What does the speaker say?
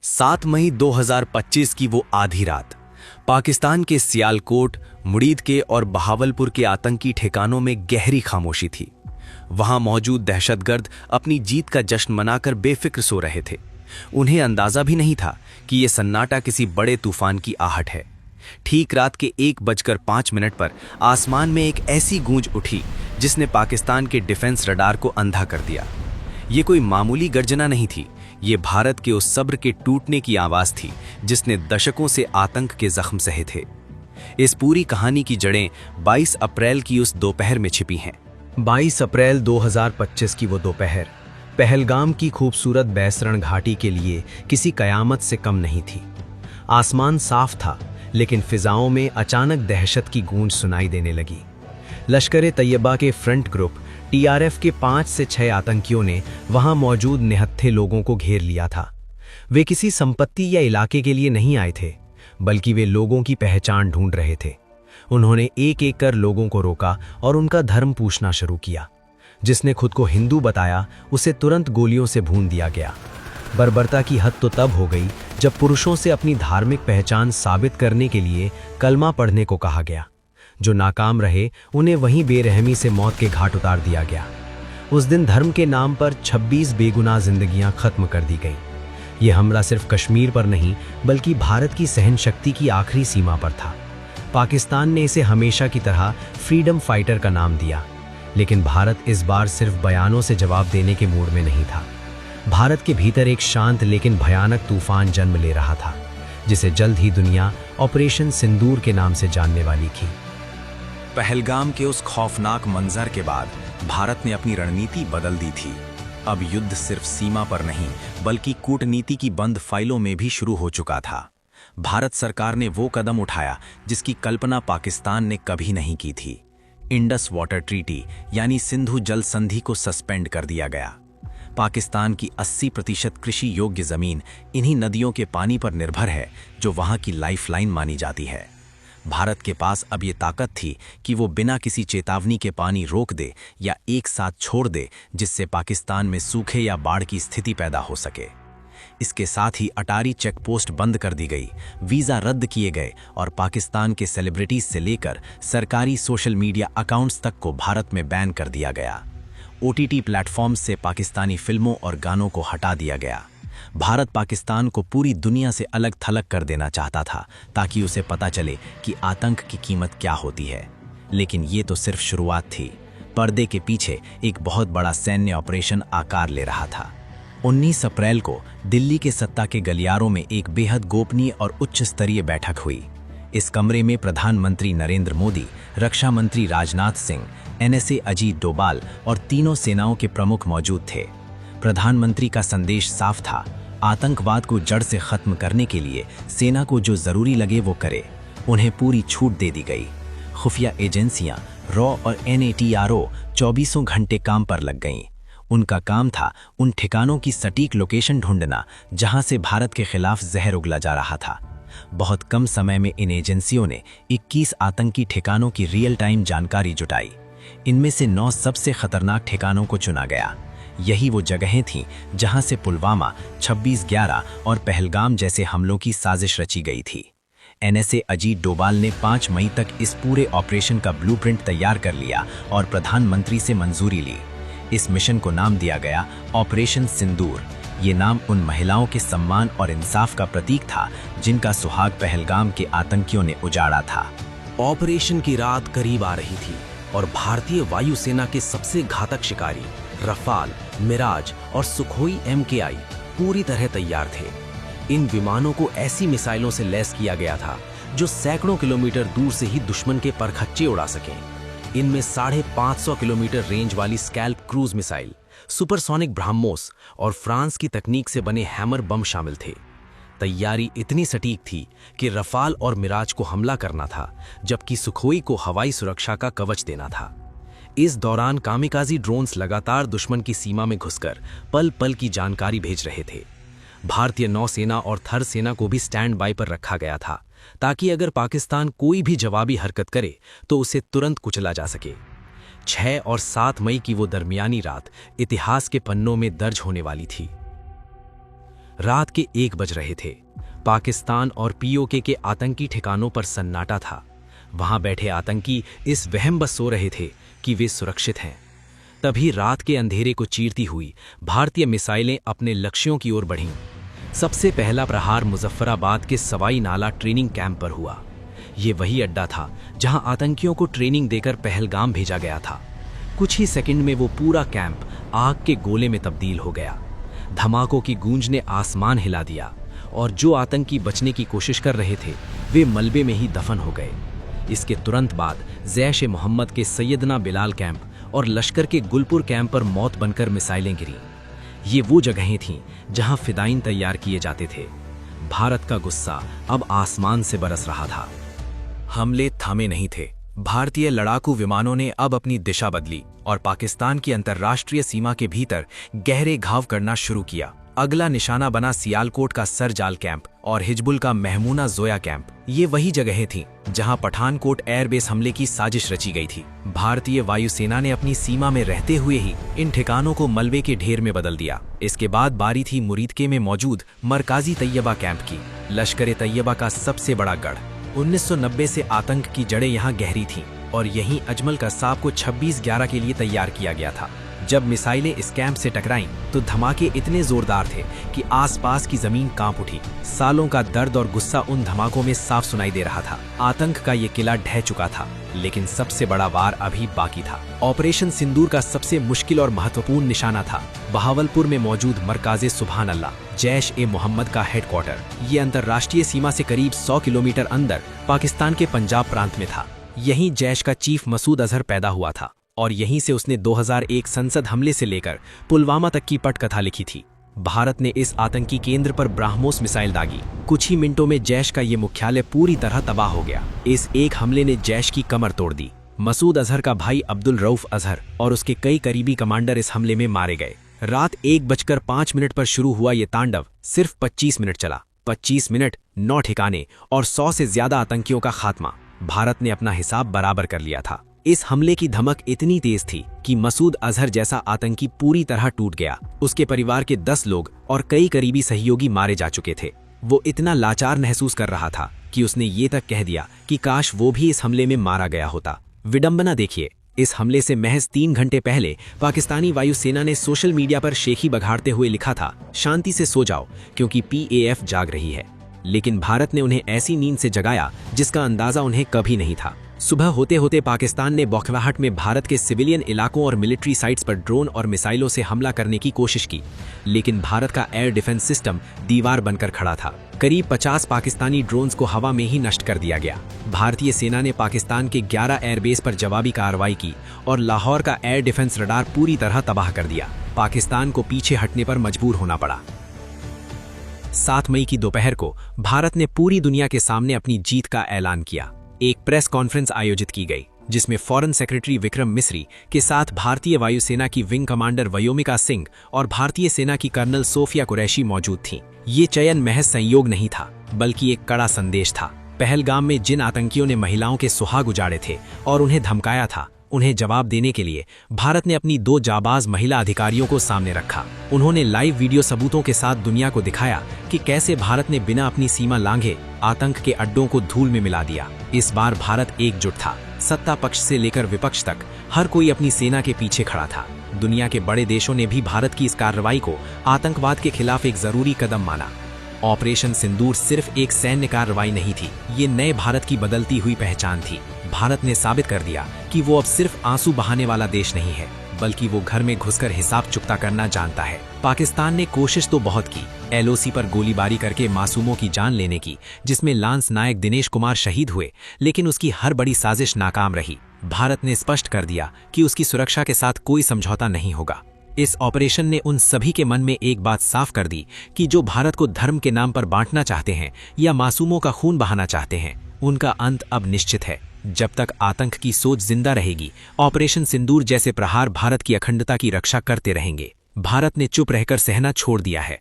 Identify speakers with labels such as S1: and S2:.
S1: 7 मई 2025 की वो आधी रात पाकिस्तान के सियालकोट, मुरीद के और बहावलपुर के आतंकी ठिकानों में गहरी खामोशी थी। वहां मौजूद दहशतगर्द अपनी जीत का जश्न मनाकर बेफिक्र सो रहे थे। उन्हें अंदाजा भी नहीं था कि ये सन्नाटा किसी बड़े तूफान की आहट है। ठीक रात के 1:05 पर आसमान में एक ऐसी गूंज उठी जिसने पाकिस्तान के डिफेंस रडार को अंधा कर दिया। ये कोई मामूली गर्जना नहीं थी, ये भारत के उस सब्र के टूटने की आवाज थी जिसने दशकों से आतंक के जख्म सहे थे। इस पूरी कहानी की जड़ें 22 अप्रैल की उस दोपहर में छिपी हैं।
S2: 22 अप्रैल 2025 की वो दोपहर पहलगाम की खूबसूरत बैसरण घाटी के लिए किसी कयामत से कम नहीं थी। आसमान साफ था, लेकिन फिजाओं में अचानक दहशत की गूंज सुनाई देने लगी। लश्कर तैयबा के फ्रंट ग्रुप टीआरएफ के 5 से 6 आतंकियों ने वहां मौजूद निहत्थे लोगों को घेर लिया था। वे किसी संपत्ति या इलाके के लिए नहीं आए थे, बल्कि वे लोगों की पहचान ढूंढ रहे थे। उन्होंने एक एक कर लोगों को रोका और उनका धर्म पूछना शुरू किया। जिसने खुद को हिंदू बताया, उसे तुरंत गोलियों से भून दिया गया। बर्बरता की हद तो तब हो गई जब पुरुषों से अपनी धार्मिक पहचान साबित करने के लिए कलमा पढ़ने को कहा गया। जो नाकाम रहे, उन्हें वहीं बेरहमी से मौत के घाट उतार दिया गया। उस दिन धर्म के नाम पर 26 बेगुनाह जिंदगियां खत्म कर दी गईं। यह हमला सिर्फ कश्मीर पर नहीं, बल्कि भारत की सहन शक्ति की आखिरी सीमा पर था। पाकिस्तान ने इसे हमेशा की तरह फ्रीडम फाइटर का नाम दिया, लेकिन भारत इस बार सिर्फ बयानों से जवाब देने के मूड में नहीं था। भारत के भीतर एक शांत लेकिन भयानक तूफान जन्म ले रहा था, जिसे जल्द ही दुनिया ऑपरेशन सिंदूर के नाम से जानने वाली थी।
S1: पहलगाम के उस खौफनाक मंजर के बाद भारत ने अपनी रणनीति बदल दी थी। अब युद्ध सिर्फ सीमा पर नहीं, बल्कि कूटनीति की बंद फाइलों में भी शुरू हो चुका था। भारत सरकार ने वो कदम उठाया जिसकी कल्पना पाकिस्तान ने कभी नहीं की थी। इंडस वाटर ट्रीटी यानी सिंधु जल संधि को सस्पेंड कर दिया गया। पाकिस्तान की 80% कृषि योग्य जमीन इन्हीं नदियों के पानी पर निर्भर है, जो वहां की लाइफलाइन मानी जाती है। भारत के पास अब ये ताकत थी कि वो बिना किसी चेतावनी के पानी रोक दे या एक साथ छोड़ दे, जिससे पाकिस्तान में सूखे या बाढ़ की स्थिति पैदा हो सके। इसके साथ ही अटारी चेक पोस्ट बंद कर दी गई, वीज़ा रद्द किए गए और पाकिस्तान के सेलिब्रिटीज से लेकर सरकारी सोशल मीडिया अकाउंट्स तक को भारत में बैन कर दिया गया। ओटीटी प्लेटफॉर्म्स से पाकिस्तानी फिल्मों और गानों को हटा दिया गया। भारत पाकिस्तान को पूरी दुनिया से अलग थलग कर देना चाहता था, ताकि उसे पता चले कि आतंक की कीमत क्या होती है। लेकिन ये तो सिर्फ शुरुआत थी। पर्दे के पीछे एक बहुत बड़ा सैन्य ऑपरेशन आकार ले रहा था। 19 अप्रैल को दिल्ली के सत्ता के गलियारों में एक बेहद गोपनीय और उच्च स्तरीय बैठक हुई। इस कमरे में प्रधानमंत्री नरेंद्र मोदी, रक्षा मंत्री राजनाथ सिंह, एनएसए अजीत डोभाल और तीनों सेनाओं के प्रमुख मौजूद थे। प्रधानमंत्री का संदेश साफ था, आतंकवाद को जड़ से खत्म करने के लिए सेना को जो जरूरी लगे वो करे। उन्हें पूरी छूट दे दी गई। खुफिया एजेंसियां रॉ और एनएटीआरओ 24 घंटे काम पर लग गईं। उनका काम था उन ठिकानों की सटीक लोकेशन ढूंढना जहां से भारत के खिलाफ जहर उगला जा रहा था। बहुत कम समय में इन एजेंसियों ने 21 आतंकी ठिकानों की रियल टाइम जानकारी जुटाई। इनमें से 9 सबसे खतरनाक ठिकानों को चुना गया। यही वो जगहें थीं जहां से पुलवामा, 26/11 और पहलगाम जैसे हमलों की साजिश रची गई थी। एनएसए अजीत डोभाल ने 5 मई तक इस पूरे ऑपरेशन का ब्लूप्रिंट तैयार कर लिया और प्रधानमंत्री से मंजूरी ली। इस मिशन को नाम दिया गया ऑपरेशन सिंदूर। ये नाम उन महिलाओं के सम्मान और इंसाफ का प्रतीक था जिनका सुहाग पहलगाम के आतंकियों ने उजाड़ा था।
S2: ऑपरेशन की रात करीब आ रही थी और भारतीय वायुसेना के सबसे घातक शिकारी रफाल, मिराज और सुखोई MKI पूरी तरह तैयार थे। इन विमानों को ऐसी मिसाइलों से लैस किया गया था जो सैकड़ों किलोमीटर दूर से ही दुश्मन के परखच्चे उड़ा सकें। इनमें 550 किलोमीटर रेंज वाली scalp cruise missile, supersonic BrahMos और फ्रांस की तकनीक से बने हैमर बम शामिल थे। तैयारी इतनी सटीक थी कि रफाल और मिराज को हमला करना था, जबकि सुखोई को हवाई सुरक्षा का कवच देना था। इस दौरान कामिकाजी ड्रोन्स लगातार दुश्मन की सीमा में घुसकर पल पल की जानकारी भेज रहे थे। भारतीय नौसेना और थर सेना को भी स्टैंड बाय पर रखा गया था, ताकि अगर पाकिस्तान कोई भी जवाबी हरकत करे तो उसे तुरंत कुचला जा सके। 6 और 7 मई की वो दरमियानी रात इतिहास के पन्नों में दर्ज होने वाली थी। रात के 1 बज रहे थे। पाकिस्तान और पीओके के आतंकी ठिकानों पर सन्नाटा था। वहां बैठे आतंकी इस वहम बस सो रहे थे कि वे सुरक्षित हैं। तभी रात के अंधेरे को चीरती हुई भारतीय मिसाइलें अपने लक्ष्यों की ओर बढ़ीं। सबसे पहला प्रहार मुजफ्फराबाद के सवाई नाला ट्रेनिंग कैंप पर हुआ। ये वही अड्डा था जहां आतंकियों को ट्रेनिंग देकर पहलगाम भेजा गया था। कुछ ही सेकंड में वो पूरा कैंप आग के गोले में तब्दील हो गया। धमाकों की गूंज ने आसमान हिला दिया और जो आतंकी बचने की कोशिश कर रहे थे वे मलबे में ही दफन हो गए। इसके तुरंत बाद जैश-ए-मोहम्मद के सैयदना बिलाल कैंप और लश्कर के गुलपुर कैंप पर मौत बनकर मिसाइलें गिरीं। ये वो जगहें थीं जहां फिदाइन तैयार किए जाते थे। भारत का गुस्सा अब आसमान से बरस रहा था।
S1: हमले थमे नहीं थे। भारतीय लड़ाकू विमानों ने अब अपनी दिशा बदली और पाकिस्तान की अंतर्राष्ट्रीय सीमा के भीतर गहरे घाव करना शुरू किया। अगला निशाना बना सियालकोट का सरजाल कैंप और हिजबुल का महमूना जोया कैंप। ये वही जगहें थीं जहां पठानकोट एयरबेस हमले की साजिश रची गई थी। भारतीय वायुसेना ने अपनी सीमा में रहते हुए ही इन ठिकानों को मलबे के ढेर में बदल दिया। इसके बाद बारी थी मुरीदके में मौजूद मरकाजी तैयबा कैंप की, लश्कर तैयबा का सबसे बड़ा गढ़। 1990 से आतंक की जड़ें यहाँ गहरी थीं और यहीं अजमल कस्साब को 26/11 के लिए तैयार किया गया था। जब मिसाइलें इस कैंप से टकराईं तो धमाके इतने जोरदार थे कि आसपास की जमीन कांप उठी। सालों का दर्द और गुस्सा उन धमाकों में साफ सुनाई दे रहा था। आतंक का ये किला ढह चुका था, लेकिन सबसे बड़ा वार अभी बाकी था। ऑपरेशन सिंदूर का सबसे मुश्किल और महत्वपूर्ण निशाना था बहावलपुर में मौजूद मरकाजे सुभान अल्लाह, जैश-ए-मोहम्मद का हेडक्वार्टर। ये अंतर्राष्ट्रीय सीमा से करीब 100 किलोमीटर अंदर पाकिस्तान के पंजाब प्रांत में था। यहीं जैश का चीफ मसूद अजहर पैदा हुआ था और यहीं से उसने 2001 संसद हमले से लेकर पुलवामा तक की पटकथा लिखी थी। भारत ने इस आतंकी केंद्र पर ब्राह्मोस मिसाइल दागी। कुछ ही मिनटों में जैश का ये मुख्यालय पूरी तरह तबाह हो गया। इस एक हमले ने जैश की कमर तोड़ दी। मसूद अजहर का भाई अब्दुल रऊफ अजहर और उसके कई करीबी कमांडर इस हमले में मारे गए। रात 1:05 पर शुरू हुआ ये तांडव सिर्फ 25 मिनट चला। 25 मिनट, 9 ठिकाने और 100 से ज्यादा आतंकियों का खात्मा। भारत ने अपना हिसाब बराबर कर लिया था। इस हमले की धमक इतनी तेज थी कि मसूद अजहर जैसा आतंकी पूरी तरह टूट गया। उसके परिवार के 10 लोग और कई करीबी सहयोगी मारे जा चुके थे। वो इतना लाचार महसूस कर रहा था कि उसने ये तक कह दिया कि काश वो भी इस हमले में मारा गया होता। विडंबना देखिए, इस हमले से महज 3 घंटे पहले पाकिस्तानी वायुसेना ने सोशल मीडिया पर शेखी बघाड़ते हुए लिखा था, शांति से सो जाओ क्योंकि PAF जाग रही है। लेकिन भारत ने उन्हें ऐसी नींद से जगाया जिसका अंदाजा उन्हें कभी नहीं था। सुबह होते होते पाकिस्तान ने बौखलाहट में भारत के सिविलियन इलाकों और मिलिट्री साइट्स पर ड्रोन और मिसाइलों से हमला करने की कोशिश की, लेकिन भारत का एयर डिफेंस सिस्टम दीवार बनकर खड़ा था। करीब 50 पाकिस्तानी ड्रोन्स को हवा में ही नष्ट कर दिया गया। भारतीय सेना ने पाकिस्तान के 11 एयरबेस पर जवाबी कार्रवाई की और लाहौर का एयर डिफेंस रडार पूरी तरह तबाह कर दिया। पाकिस्तान को पीछे हटने पर मजबूर होना पड़ा। 7 मई की दोपहर को भारत ने पूरी दुनिया के सामने अपनी जीत का ऐलान किया। एक प्रेस कॉन्फ्रेंस आयोजित की गई जिसमें फॉरेन सेक्रेटरी विक्रम मिस्री के साथ भारतीय वायुसेना की विंग कमांडर व्योमिका सिंह और भारतीय सेना की कर्नल सोफिया कुरैशी मौजूद थीं। ये चयन महज संयोग नहीं था, बल्कि एक कड़ा संदेश था। पहलगाम में जिन आतंकियों ने महिलाओं के सुहाग उजाड़े थे और उन्हें धमकाया था, उन्हें जवाब देने के लिए भारत ने अपनी 2 जाबाज महिला अधिकारियों को सामने रखा। उन्होंने लाइव वीडियो सबूतों के साथ दुनिया को दिखाया कि कैसे भारत ने बिना अपनी सीमा लांघे आतंक के अड्डों को धूल में मिला दिया। इस बार भारत एकजुट था। सत्ता पक्ष से लेकर विपक्ष तक हर कोई अपनी सेना के पीछे खड़ा था। दुनिया के बड़े देशों ने भी भारत की इस कार्रवाई को आतंकवाद के खिलाफ एक जरूरी कदम माना। ऑपरेशन सिंदूर सिर्फ एक सैन्य कार्रवाई नहीं थी, ये नए भारत की बदलती हुई पहचान थी। भारत ने साबित कर दिया कि वो अब सिर्फ आंसू बहाने वाला देश नहीं है, बल्कि वो घर में घुसकर हिसाब चुकता करना जानता है। पाकिस्तान ने कोशिश तो बहुत की, LOC पर गोलीबारी करके मासूमों की जान लेने की, जिसमें लांस नायक दिनेश कुमार शहीद हुए, लेकिन उसकी हर बड़ी साजिश नाकाम रही। भारत ने स्पष्ट कर दिया कि उसकी सुरक्षा के साथ कोई समझौता नहीं होगा। इस ऑपरेशन ने उन सभी के मन में एक बात साफ कर दी कि जो भारत को धर्म के नाम पर बांटना चाहते हैं या मासूमों का खून बहाना चाहते हैं, उनका अंत अब निश्चित है। जब तक आतंक की सोच जिंदा रहेगी, ऑपरेशन सिंदूर जैसे प्रहार भारत की अखंडता की रक्षा करते रहेंगे। भारत ने चुप रहकर सहना छोड़ दिया है।